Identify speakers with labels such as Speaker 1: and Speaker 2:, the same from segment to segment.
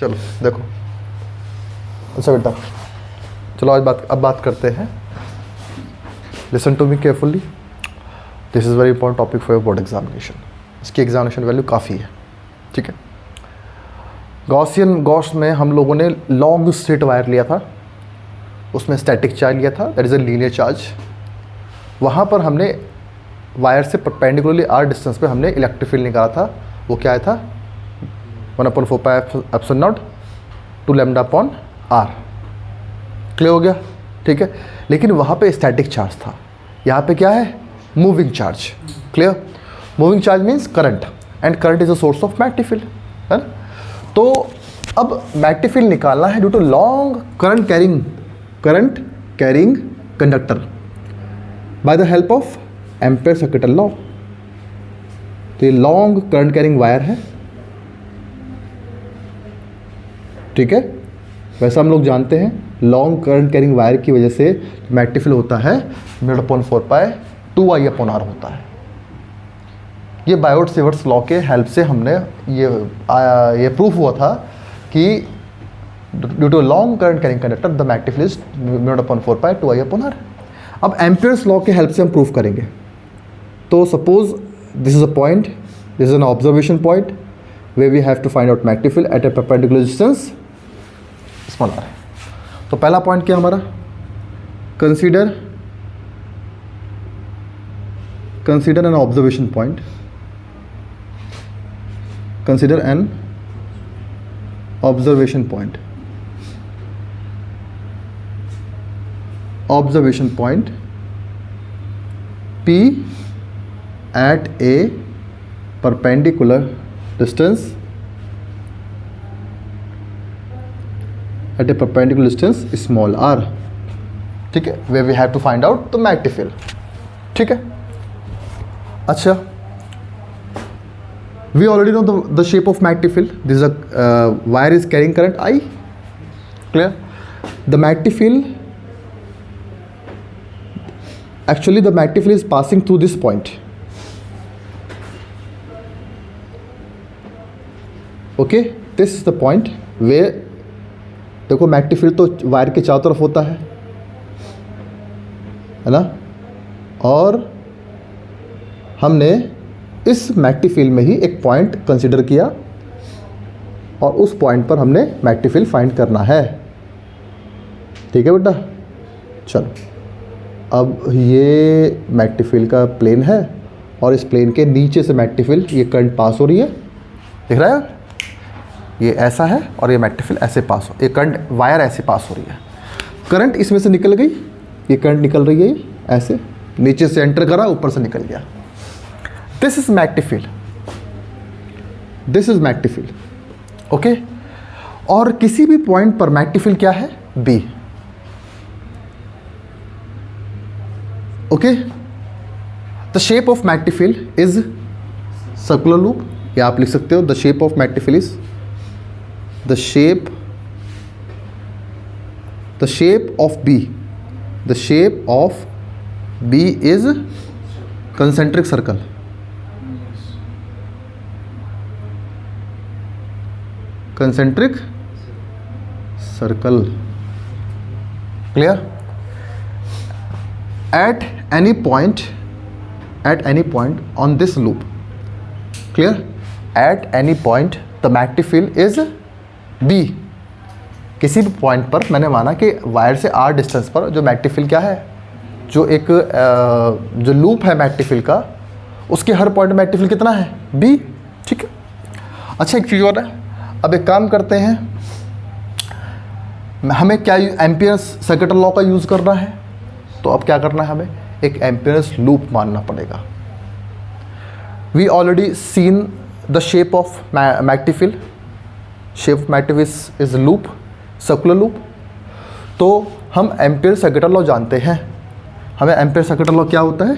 Speaker 1: चलो देखो, अच्छा बेटा, चलो आज अब बात करते हैं। Listen to me carefully, this is very important topic for your board examination. इसकी एग्जामिनेशन वैल्यू काफ़ी है, ठीक है। गॉस में हम लोगों ने लॉन्ग स्ट्रेट वायर लिया था, उसमें स्टैटिक चार्ज लिया था, that is a linear charge. वहाँ पर हमने वायर से परपेंडिकुलरली आर डिस्टेंस पे हमने इलेक्ट्रिक फील्ड निकाला था। वो क्या आया था? 1/4 pi epsilon naught two lambda upon R. Clear हो गया? ठीक है। लेकिन वहाँ पे स्टैटिक चार्ज था, यहाँ पे क्या है? Moving charge. Clear? Moving charge means current, and current is a source of magnetic field, है ना? तो अब मैग्नेटिक फील्ड निकालना है due to long current carrying conductor by the help of Ampere circuit law. तो ये लॉन्ग करंट कैरिंग वायर है, ठीक है। वैसे हम लोग जानते हैं लॉन्ग करंट कैरिंग वायर की वजह से मैग्नेटिक फील्ड होता है μ/4 पाई 2I/r होता है। ये बायोट-सेवर्ट्स लॉ के हेल्प से हमने ये प्रूफ हुआ था कि due to long current carrying conductor the magnetic field is μ/4 pi 2I/r। अब एम्पियर्स लॉ के हेल्प से हम प्रूफ करेंगे। तो suppose this is a point, this is an observation point where we have to find out magnetic field at a perpendicular distance small r। तो पहला point क्या हमारा? consider an observation point, consider an observation point P at a perpendicular distance small r, ठीक है, where we have to find out the magnetic field, ठीक है। अच्छा, we already know the shape of magnetic field. This is a wire is carrying current I. Clear? The magnetic field, actually the magnetic field is passing through this point. Okay, this is the point way, देखो magnetic field तो wire के चारों तरफ होता है ना, और हमने इस मैग्नेटिक फील्ड में ही एक पॉइंट कंसीडर किया और उस पॉइंट पर हमने मैग्नेटिक फील्ड फाइंड करना है, ठीक है बेटा। चलो, अब ये मैग्नेटिक फील्ड का प्लेन है और इस प्लेन के नीचे से मैग्नेटिक फील्ड, ये करंट पास हो रही है, दिख रहा है? ये ऐसा है और ये मैग्नेटिक फील्ड ऐसे पास हो, ये करंट वायर ऐसे पास हो रही है, करंट इसमें से निकल गई, ये करंट निकल रही है ऐसे, नीचे से एंटर करा, ऊपर से निकल गया। This is magnetic field, this is magnetic field, okay. और किसी भी पॉइंट पर मैग्नेटिक फील्ड क्या है? B, okay. The shape of magnetic field is circular loop, या आप लिख सकते हो the shape of magnetic field is the shape of B, the shape of B is concentric circle, clear? At any point on this loop, clear? At any point the magnetic field is B। किसी भी point पर मैंने माना कि wire से are distance पर जो magnetic field क्या है, जो एक जो लूप है मैग्नेटिक फील्ड का, उसके हर पॉइंट मैग्नेटिक फील्ड कितना है? B, ठीक है। अच्छा, एक चीज़ और है, अब एक काम करते हैं, हमें क्या एम्पियर्स सर्किट लॉ का यूज़ करना है, तो अब क्या करना है, हमें एक एम्पियर्स लूप मानना पड़ेगा। We already seen the shape of magnetic field, shape of magnetic field is loop, circular loop. तो हम एम्पियर सर्किट लॉ जानते हैं, हमें एम्पियर सर्किट लॉ क्या होता है?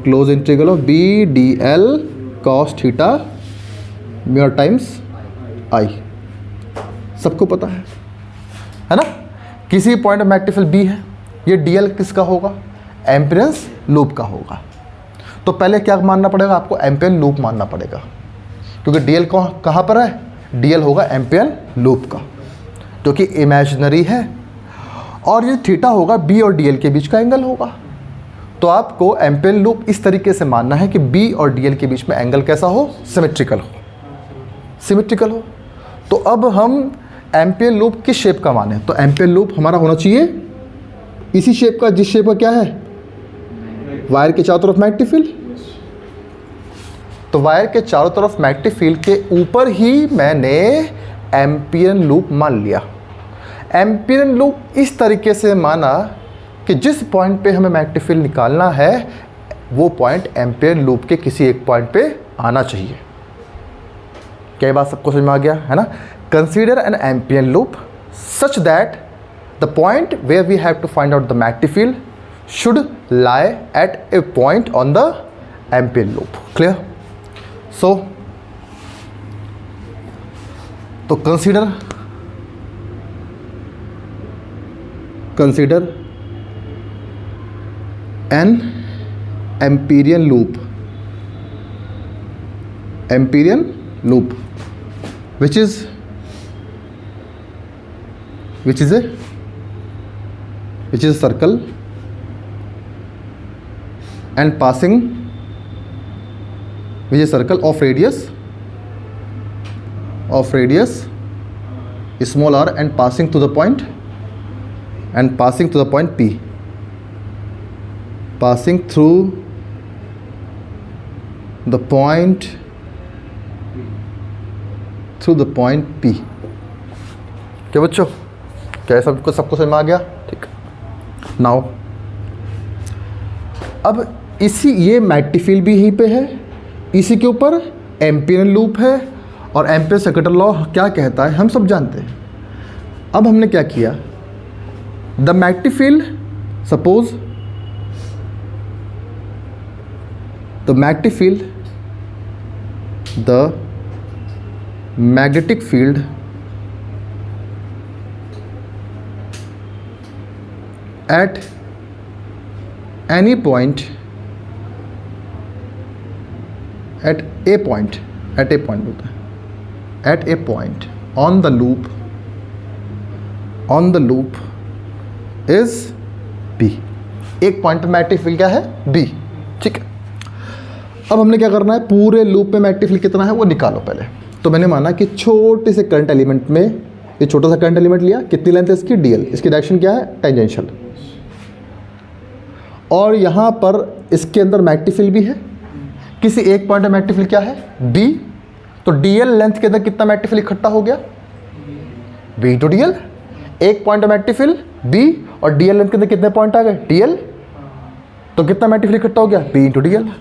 Speaker 1: Close integral of B D L cos theta mu times I, सबको पता है ना। किसी पॉइंट में मैग्नेटिक फील्ड बी है, ये डी एल किसका होगा? एम्पियर्स लूप का होगा। तो पहले क्या मानना पड़ेगा आपको? एम्पियर लूप मानना पड़ेगा, क्योंकि डी एल कहाँ पर है? डीएल होगा एम्पियर लूप का, जो कि इमेजिनरी है, और ये थीटा होगा बी और डीएल के बीच का एंगल होगा। तो आपको एम्पियर लूप इस तरीके से मानना है कि बी और डीएल के बीच में एंगल कैसा हो, सिमेट्रिकल हो, सिमेट्रिकल हो। तो अब हम एम्पियर लूप किस शेप का माने, तो एम्पियर लूप हमारा होना चाहिए इसी शेप का, जिस शेप का क्या है, वायर के चारों तरफ मैग्नेटिक फील्ड। तो वायर के चारों तरफ मैग्नेटिक फील्ड के ऊपर ही मैंने एम्पियर लूप मान लिया। एम्पियर लूप इस तरीके से माना कि जिस पॉइंट पे हमें मैग्नेटिक फील्ड निकालना है वो पॉइंट एम्पियर लूप के किसी एक पॉइंट पे आना चाहिए। क्या बात सबको समझ में आ गया है ना? Consider an Ampere loop such that the point where we have to find out the magnetic field should lie at a point on the Ampere loop. Clear? So तो कंसीडर an Amperian loop which is a circle and passing which is a circle of radius small r and passing to the point P, passing through the point P। क्या बच्चों, क्या सबको समझ में आ गया? ठीक। नाउ अब ये मैग्नेटिक फील्ड भी यहीं पे है, इसी के ऊपर एम्पियर लूप है, और एम्पियर सेकेंड लॉ क्या कहता है हम सब जानते हैं। अब हमने क्या किया, the magnetic field, suppose the magnetic field at any point at a point on the loop is B। एक पॉइंट पे मैग्नेटिक फील्ड क्या है, B। ठीक है, अब हमने क्या करना है, पूरे लूप में मैग्नेटिक फील्ड कितना है वो निकालो पहले। तो मैंने माना कि छोटे से करंट एलिमेंट में, ये छोटा सा करंट एलिमेंट लिया, कितनी लेंथ है इसकी, डीएल, इसकी डायरेक्शन क्या है, टेंजेंशियल, और यहाँ पर इसके अंदर मैग्नेटिक फील्ड भी है, किसी एक पॉइंट में मैग्नेटिक फील्ड क्या है, बी। तो डीएल लेंथ के अंदर कितना मैग्नेटिक फील्ड इकट्ठा हो गया, बी इंटू डीएल। एक पॉइंट में मैग्नेटिक फील्ड बी, और डीएल लेंथ के अंदर कितने पॉइंट आ गए, डीएल, तो कितना मैग्नेटिक फील्ड इकट्ठा हो गया, बी इंटू डीएल।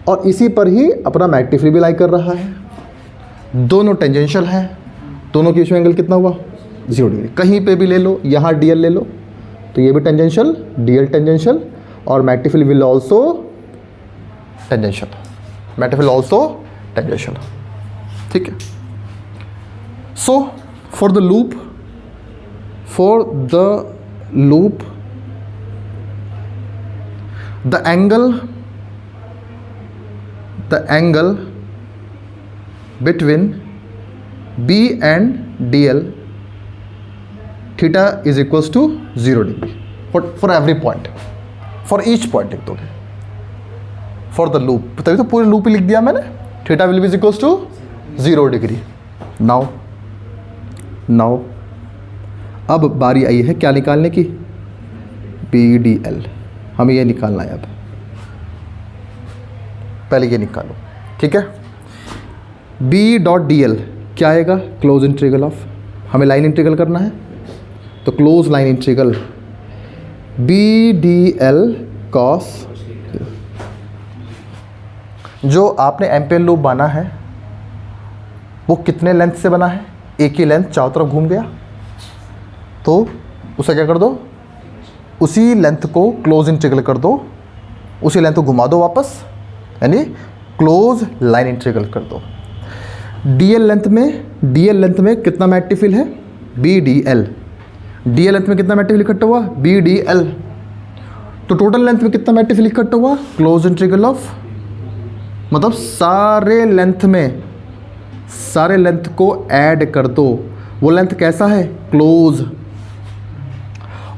Speaker 1: और इसी पर ही अपना मैग्नेटिक फील्ड भी लाई कर रहा है। दोनों टेंजेंशियल हैं, दोनों के बीच में एंगल कितना हुआ, 0 डिग्री। कहीं पे भी ले लो, यहाँ डीएल ले लो तो ये भी टेंजेंशियल, डीएल टेंजेंशियल, और magnetic field will also tangential, magnetic field also tangential. ठीक है। So for the loop the angle between B and DL theta is equals to 0 degree for every point, for each point लिख दोगे, for the loop, तभी तो पूरे loop ही लिख दिया मैंने, theta will be equals to 0 degree। now अब बारी आई है क्या निकालने की, BDL, हमें ये निकालना है। अब पहले ये निकालो, ठीक है। B.dl क्या आएगा, क्लोज इंटीग्रल ऑफ, हमें लाइन इंटीग्रल करना है, तो close line integral BDL cos, जो आपने एम्पियर लूप बना है वो कितने लेंथ से बना है, एक ही लेंथ चारों तरफ घूम गया, तो उसे क्या कर दो, उसी लेंथ को क्लोज इंटीग्रल कर दो, उसी लेंथ को घुमा दो वापस, यानी क्लोज लाइन इंटीग्रल कर दो। डीएल लेंथ में कितना मैग्नेटिक फील्ड है, BDL, डीएल लेंथ में कितना मैग्नेटिक फील्ड इकट्ठा हुआ, BDL, तो टोटल लेंथ में कितना मैग्नेटिक फील्ड इकट्ठा हुआ, क्लोज इंटीग्रल ऑफ, मतलब सारे लेंथ में सारे लेंथ को ऐड कर दो। वो लेंथ कैसा है? क्लोज।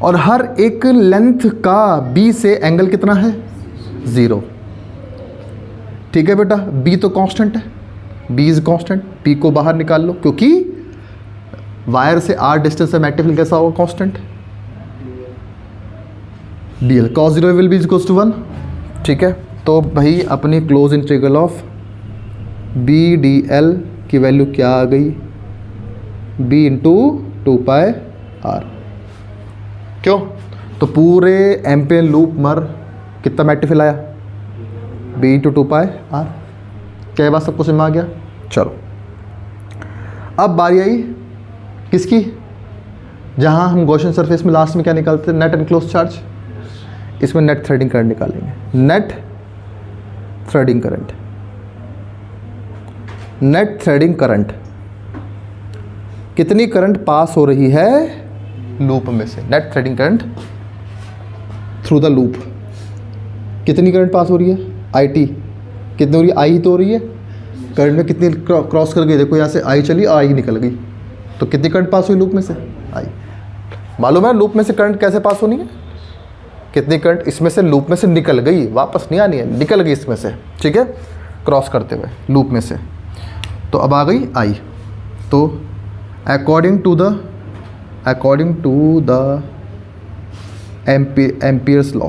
Speaker 1: और हर एक लेंथ का बी से एंगल कितना है? 0। ठीक है बेटा, बी तो कांस्टेंट है, बी इज कांस्टेंट, बी को बाहर निकाल लो क्योंकि वायर से आर डिस्टेंस है, मैग्नीफिकेशन कैसा होगा? Constant. DL cos 0 will be equals to 1। ठीक है, तो भाई अपनी close integral of B D L की वैल्यू क्या आ गई? B into 2πr। क्यों? तो पूरे एम्पियर लूप मर कितना मैग्नीफिकेशन आया? B into 2πr। क्या ये बात सबको समझ में आ गया? चलो, अब बारी आई किसकी? जहां हम गॉसियन सरफेस में लास्ट में क्या निकालते हैं? Net enclose charge. इसमें नेट थ्रेडिंग करंट निकालेंगे। Net threading current, net threading current, कितनी करंट पास हो रही है लूप में से? Net threading current through the loop, कितनी करंट पास हो रही है? आई टी कितनी हो रही है? आई तो हो रही है। करंट में कितनी क्रॉस कर गई? देखो यहाँ से आई चली, आई निकल गई, तो कितनी करंट पास हुई लूप में से? आई। मालूम है लूप में से करंट कैसे पास होनी है? कितनी करंट इसमें से लूप में से निकल गई, वापस नहीं आनी है, निकल गई इसमें से। ठीक है, क्रॉस करते हुए लूप में से, तो अब आ गई आई। तो according to the Ampere's law,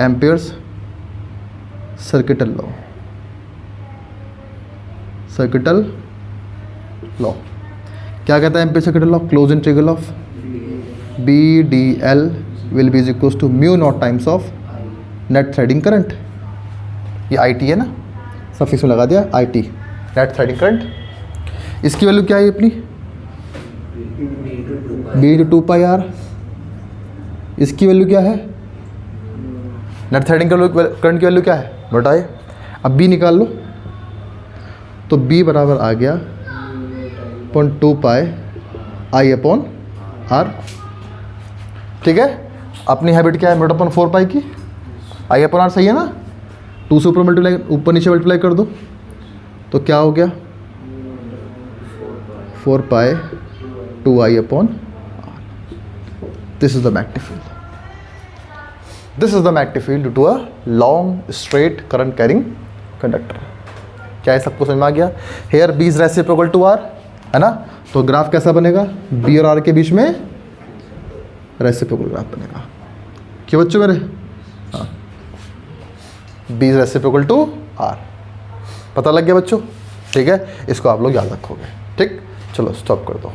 Speaker 1: Ampere's circuital law, circuital law क्या कहता है? Ampere circuital law, close integral of B D L will be equals to mu naught times of net threading current. ये I T है ना, suffix में लगा दिया I T, net threading current. इसकी वैल्यू क्या है अपनी? B into 2πr। इसकी वैल्यू क्या है? नेट थ्रेडिंग करंट की वैल्यू क्या है? बताइए। अब बी निकाल लो, तो बी बराबर आ गया 0.2πi/r। ठीक है, अपनी हैबिट क्या है? √4 पाई की i/r सही है ना? 2 से ऊपर नीचे मल्टीप्लाई कर दो, तो क्या हो गया? 4π/2i/r। This is the magnification, this is the magnification due to a long straight current carrying conductor. क्या है सबको समझ में आ गया? Here B is reciprocal to R, है ना? तो ग्राफ कैसा बनेगा? बी और आर के बीच में रेसिप्रोकल ग्राफ बनेगा। क्यों बच्चों मेरे? हाँ, B is reciprocal to R. पता लग गया बच्चों? ठीक है, इसको आप लोग याद रखोगे। ठीक, चलो स्टॉप कर दो।